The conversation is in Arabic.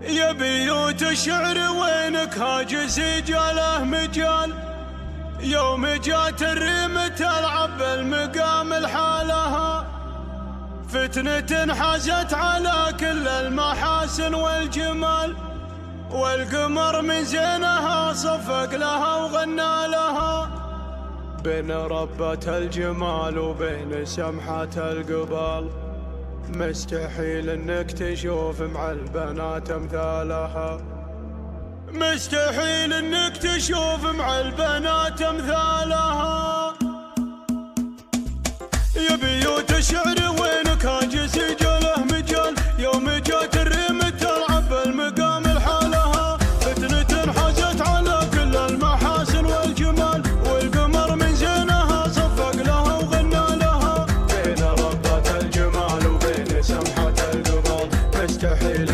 يا بيوت الشعر وينك هاجس جاله مجال، يوم جات الريم تلعب المقام لحالها، فتنة حازت على كل المحاسن والجمال، والقمر من زينها صفق لها وغنى لها، بين ربة الجمال وبين سمحة القبال، مستحيل انك تشوف مع البنات امثالها، مستحيل انك تشوف مع البنات امثالها. يا بيوت الشعر وينك هاجس جاله مجال، يوم جات الريم تلعب المقام لحالها، فتنة حازت على كل المحاسن والجمال، والقمر من زينها صفق لها وغنى لها، بين ربة الجمال وبين سمحة القبال، مستحيل